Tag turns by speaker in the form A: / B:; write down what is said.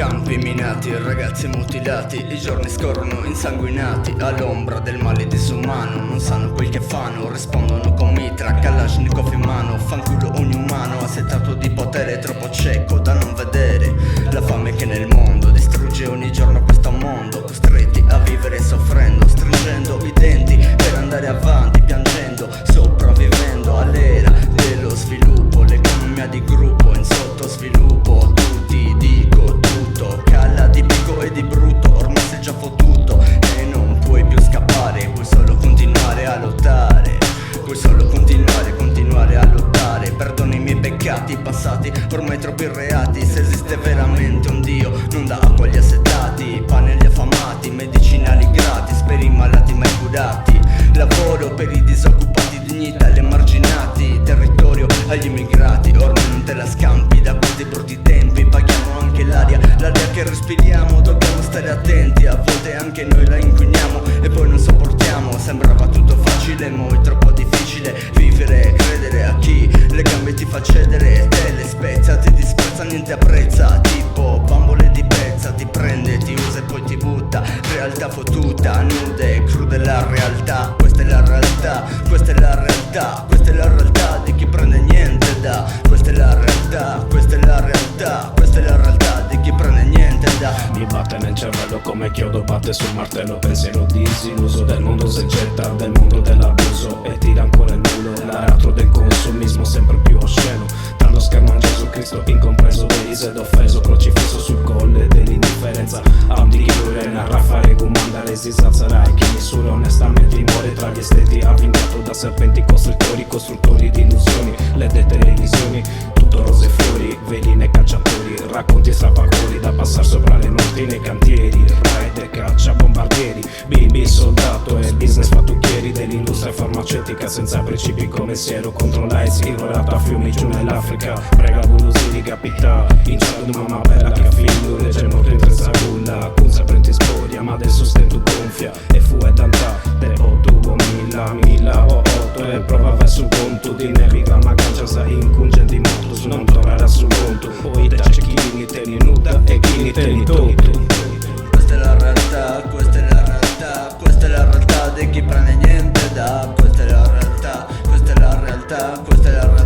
A: campi minati, ragazzi mutilati, i giorni scorrono insanguinati all'ombra del male disumano. Non sanno quel che fanno, rispondono con mitra, Kalashnikov in mano. Fanculo ogni umano assetato di potere, troppo cieco da non vedere la fame che nel mondo distrugge ogni giorno questo mondo. Costretti a vivere soffrendo, stringendo i denti per andare avanti, piangendo, sopravvivendo all'era dello sviluppo. L'economia di gruppo in sottosviluppo, tutti dico tutto, cala di picco e di brutto, ormai sei già fottuto e non puoi più scappare, puoi solo continuare a lottare, puoi solo continuare a lottare. Perdono i miei peccati passati, ormai troppi reati. Se esiste veramente un Dio, non dà acqua agli assetati, pane agli affamati, medicinali gratis per i malati mai curati, lavoro per i disoccupati, dignità agli emarginati, territorio agli immigrati. Ormai non te la scampi da questi brutti tempi, paghiamo anche l'aria che respiriamo. Dobbiamo stare attenti, a volte anche noi la inquiniamo e poi non sopportiamo. Sembrava tutto facile, ma è troppo difficile vivere, credere a chi le gambe ti fa cedere. Te le spezza, ti disprezza, niente apprezza, tipo bambole di pezza, ti prende, ti usa e poi ti butta. Realtà fottuta, nude e crude la realtà. Questa è la realtà, questa è la realtà, questa è la realtà di chi prende niente da. Questa è la realtà, questa è la realtà, questa è la realtà di chi prende niente da.
B: Mi batte nel cervello come chiodo batte sul martello, pensiero disilluso del mondo se getta, del mondo dell'abuso e tira ancora il mulo. L'aratro del consumismo sempre più osceno, tra lo schermo a Gesù Cristo incompreso, deriso ed offeso, crocifisso sul colle dell'indifferenza. Amdi chi dura in Raffaele comanda, sarai chi misura onestamente muore tra gli esteti, avvincato da serpenti costruttori di illusioni, le televisioni, tutto rose e fiori, veline e cacciatori, racconti strappatori da passare sopra le morti nei cantieri, raid e caccia bombardieri, bimbi soldato e business fattucchieri dell'industria farmaceutica senza principi come siero contro l'AIDS, ignorato a fiumi giù nell'Africa, prega bulusi di capità, in cielo mamma bella che figlio legge molto in tre sagulla, con sempre in sporia ma del sostento gonfia e fu e tanta te o tuvo mila o otto e prova verso conto di neviga ma gancia sa incungenti motus non tornerà sul conto poi te c'è chi te ni nuda e chi te ni toto.
A: Questa è la realtà, questa è la realtà, questa è la realtà di chi prende niente da. Questa è la realtà, questa è la realtà, questa è la realtà.